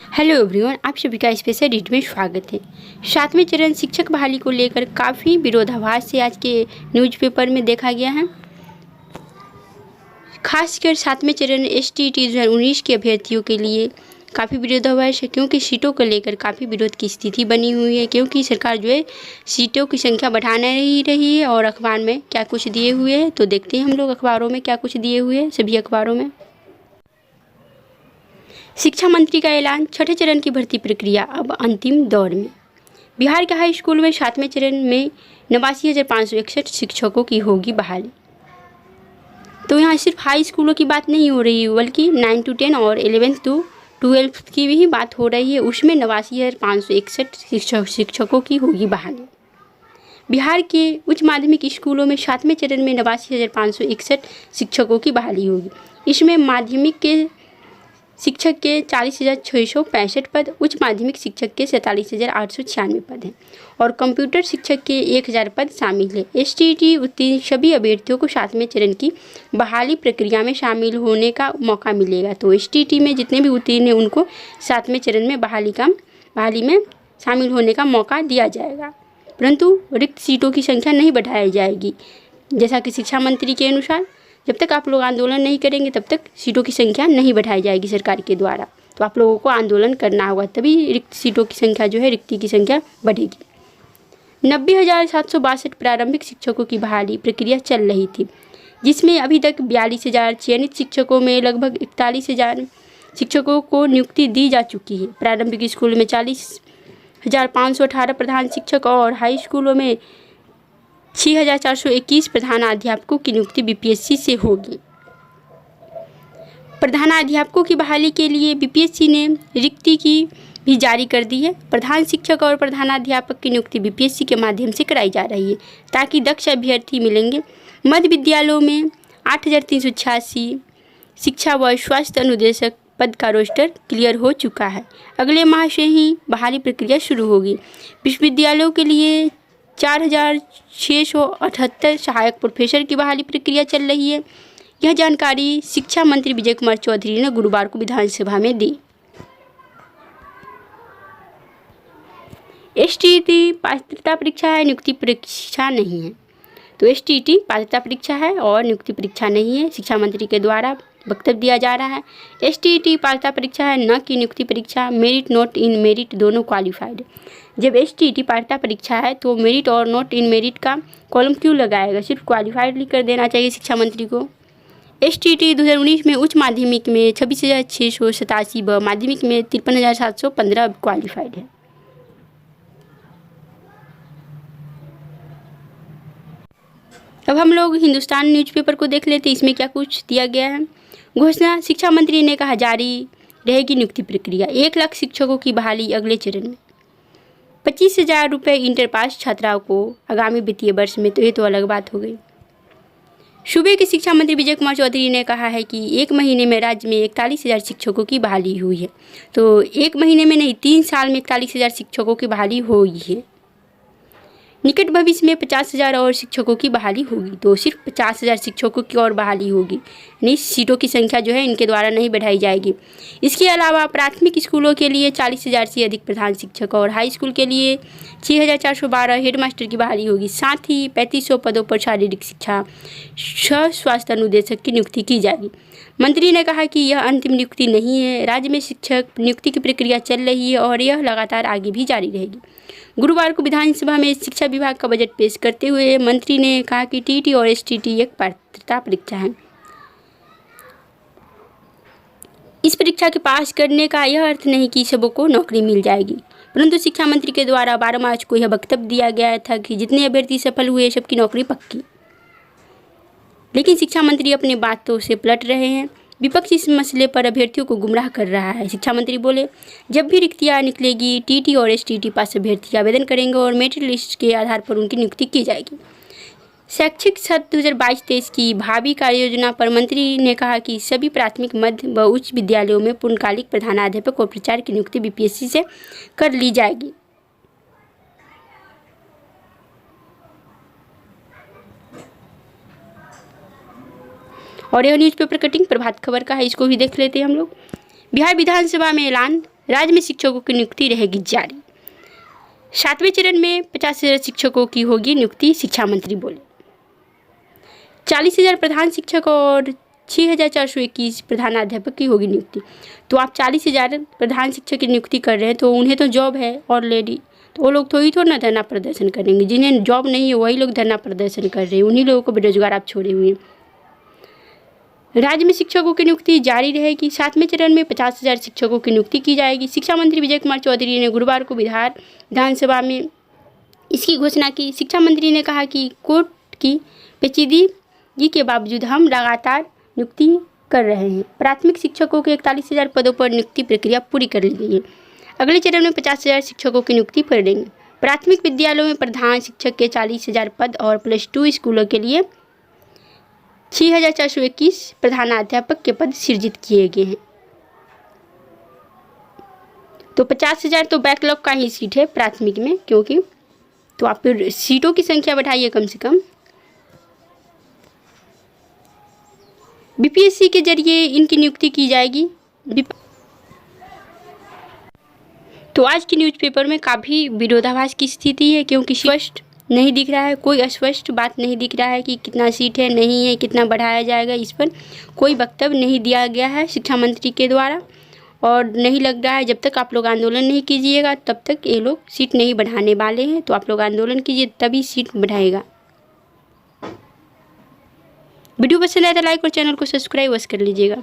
Hello everyone, आप सभी का स्पेशल रीड में स्वागत है। सातवें चरण शिक्षक बहाली को लेकर काफ़ी विरोधाभास से आज के न्यूज़पेपर में देखा गया है। खासकर सातवें चरण STT 2019 के अभ्यर्थियों के लिए काफ़ी विरोधाभास है, क्योंकि सीटों को लेकर काफ़ी विरोध की स्थिति बनी हुई है। क्योंकि सरकार जो है सीटों की संख्या बढ़ाना ही रही है और अखबार में क्या कुछ दिए हुए हैं, तो देखते हैं हम लोग अखबारों में क्या कुछ दिए हुए हैं। सभी अखबारों में शिक्षा मंत्री का ऐलान, छठे चरण की भर्ती प्रक्रिया अब अंतिम दौर में। बिहार के हाई स्कूल में सातवें चरण में 89,561 शिक्षकों की होगी बहाली। तो यहाँ सिर्फ हाई स्कूलों की बात नहीं हो रही है, बल्कि 9 to 10 और 11 to 12 की भी बात हो रही है। उसमें 89,561 शिक्षकों की होगी बहाली। बिहार के उच्च माध्यमिक स्कूलों में सातवें चरण में 89,561 शिक्षकों की बहाली होगी। इसमें माध्यमिक के शिक्षक के 40,665 पद, उच्च माध्यमिक शिक्षक के 47,896 पद हैं और कंप्यूटर शिक्षक के 1,000 पद शामिल है। STT उत्तीर्ण सभी अभ्यर्थियों को सातवें चरण की बहाली प्रक्रिया में शामिल होने का मौका मिलेगा। तो STT में जितने भी उत्तीर्ण हैं उनको सातवें चरण में बहाली में शामिल होने का मौका दिया जाएगा, परंतु रिक्त सीटों की संख्या नहीं बढ़ाई जाएगी। जैसा कि शिक्षा मंत्री के अनुसार जब तक आप लोग आंदोलन नहीं करेंगे तब तक सीटों की संख्या नहीं बढ़ाई जाएगी सरकार के द्वारा। तो आप लोगों को आंदोलन करना होगा, तभी रिक्त सीटों की संख्या जो है, रिक्ति की संख्या बढ़ेगी। 90,762 प्रारंभिक शिक्षकों की बहाली प्रक्रिया चल रही थी, जिसमें अभी तक 42,000 चयनित शिक्षकों में लगभग 41,000 शिक्षकों को नियुक्ति दी जा चुकी है। प्रारंभिक स्कूल में 40,518 प्रधान शिक्षक और हाई स्कूलों में 6,421 प्रधानाध्यापकों की नियुक्ति BPSC से होगी। प्रधानाध्यापकों की बहाली के लिए BPSC ने रिक्ति की भी जारी कर दी है। प्रधान शिक्षक और प्रधानाध्यापक की नियुक्ति BPSC के माध्यम से कराई जा रही है, ताकि दक्ष अभ्यर्थी मिलेंगे। मध्य विद्यालयों में 8,386 शिक्षा व स्वास्थ्य अनुदेशक पद का रोस्टर क्लियर हो चुका है। अगले माह से ही बहाली प्रक्रिया शुरू होगी। विश्वविद्यालयों के लिए 4,678 सहायक प्रोफेसर की बहाली प्रक्रिया चल रही है। यह जानकारी शिक्षा मंत्री विजय कुमार चौधरी ने गुरुवार को विधानसभा में दी। STT पात्रता परीक्षा है, नियुक्ति परीक्षा नहीं है। तो STT पात्रता परीक्षा है और नियुक्ति परीक्षा नहीं है, शिक्षा मंत्री के द्वारा वक्तव्य दिया जा रहा है। STT पात्रता परीक्षा है, न कि नियुक्ति परीक्षा। मेरिट नोट इन मेरिट दोनों क्वालिफाइड। जब STT पात्रता परीक्षा है तो मेरिट और नोट इन मेरिट का कॉलम क्यों लगाएगा, सिर्फ क्वालिफाइड लिख कर देना चाहिए शिक्षा मंत्री को। STT 2019 में उच्च माध्यमिक में 26,687 व माध्यमिक में 53,715 क्वालिफाइड है। अब हम लोग हिंदुस्तान न्यूज़पेपर को देख लेते हैं, इसमें क्या कुछ दिया गया है। घोषणा, शिक्षा मंत्री ने कहा जारी रहेगी नियुक्ति प्रक्रिया। 1 लाख शिक्षकों की बहाली अगले चरण में। 25,000 रुपये इंटर पास छात्राओं को आगामी वित्तीय वर्ष में। तो ये तो अलग बात हो गई। सूबे के शिक्षा मंत्री विजय कुमार चौधरी ने कहा है कि 1 महीने में राज्य में 41,000 शिक्षकों की बहाली हुई है। तो 1 महीने में नहीं, 3 साल में 41,000 शिक्षकों की बहाली हुई है। निकट भविष्य में 50,000 और शिक्षकों की बहाली होगी। तो सिर्फ 50,000 शिक्षकों की और बहाली होगी, यानी सीटों की संख्या जो है इनके द्वारा नहीं बढ़ाई जाएगी। इसके अलावा प्राथमिक स्कूलों के लिए 40,000 से अधिक प्रधान शिक्षक और हाई स्कूल के लिए 6,412 हेडमास्टर की बहाली होगी। साथ ही 3,500 पदों पर शारीरिक शिक्षा स्वास्थ्य अनुदेशक की नियुक्ति की जाएगी। मंत्री ने कहा कि यह अंतिम नियुक्ति नहीं है, राज्य में शिक्षक नियुक्ति की प्रक्रिया चल रही है और यह लगातार आगे भी जारी रहेगी। गुरुवार को विधानसभा में शिक्षा विभाग का बजट पेश करते हुए मंत्री ने कहा कि TT और STT एक पात्रता परीक्षा है। इस परीक्षा के पास करने का यह अर्थ नहीं कि सबों को नौकरी मिल जाएगी, परंतु शिक्षा मंत्री के द्वारा 12 मार्च को यह वक्तव्य दिया गया था कि जितने अभ्यर्थी सफल हुए सबकी नौकरी पक्की। लेकिन शिक्षा मंत्री अपनी बातों से पलट रहे हैं। विपक्ष इस मसले पर अभ्यर्थियों को गुमराह कर रहा है। शिक्षा मंत्री बोले, जब भी रिक्तियाँ निकलेगी TT और STT पास अभ्यर्थी आवेदन करेंगे और मेरिट लिस्ट के आधार पर उनकी नियुक्ति की जाएगी। शैक्षिक सत्र 2022-23 की भावी कार्य योजना पर मंत्री ने कहा कि सभी प्राथमिक, मध्य व उच्च विद्यालयों में पूर्णकालिक प्रधानाध्यापक और प्राचार्य की नियुक्ति BPSC से कर ली जाएगी। और यह न्यूज़पेपर कटिंग प्रभात खबर का है, इसको भी देख लेते हैं हम लोग। बिहार विधानसभा में ऐलान, राज्य में शिक्षकों की नियुक्ति रहेगी जारी। 7वें चरण में 50,000 शिक्षकों की होगी नियुक्ति, शिक्षा मंत्री बोले। 40,000 प्रधान शिक्षक और 6,421 प्रधानाध्यापक की होगी नियुक्ति। तो आप 40,000 प्रधान शिक्षक की नियुक्ति कर रहे हैं तो उन्हें तो जॉब है ऑलरेडी, तो वो लोग थोड़ी ना धरना प्रदर्शन करेंगे। जिन्हें जॉब नहीं है वही लोग धरना प्रदर्शन कर रहे हैं, उन्हीं लोगों को बेरोजगार आप छोड़े हुए हैं। राज्य में शिक्षकों की नियुक्ति जारी रहेगी। 7वें चरण में 50,000 शिक्षकों की नियुक्ति की जाएगी। शिक्षा मंत्री विजय कुमार चौधरी ने गुरुवार को विधानसभा में इसकी घोषणा की। शिक्षा मंत्री ने कहा कि कोर्ट की पेचीदगी के बावजूद हम लगातार नियुक्ति कर रहे हैं। प्राथमिक शिक्षकों के 41,000 पदों पर नियुक्ति प्रक्रिया पूरी कर ली गई है। अगले चरण में 50,000 शिक्षकों की नियुक्ति करेंगे। प्राथमिक विद्यालयों में प्रधान शिक्षक के 40,000 पद और +2 स्कूलों के लिए 6,421 प्रधानाध्यापक के पद सृजित किए गए हैं। तो 50,000 तो बैकलॉग का ही सीट है प्राथमिक में, क्योंकि तो आप फिर सीटों की संख्या बढ़ाइए कम से कम। बीपीएससी के जरिए इनकी नियुक्ति की जाएगी। तो आज की न्यूज़पेपर में काफ़ी विरोधाभास की स्थिति है, क्योंकि स्पष्ट नहीं दिख रहा है, कोई स्पष्ट बात नहीं दिख रहा है कि कितना सीट है, नहीं है, कितना बढ़ाया जाएगा। इस पर कोई वक्तव्य नहीं दिया गया है शिक्षा मंत्री के द्वारा, और नहीं लग रहा है जब तक आप लोग आंदोलन नहीं कीजिएगा तब तक ये लोग सीट नहीं बढ़ाने वाले हैं। तो आप लोग आंदोलन कीजिए तभी सीट बढ़ाएगा। वीडियो पसंद आया तो लाइक और चैनल को सब्सक्राइब कर लीजिएगा।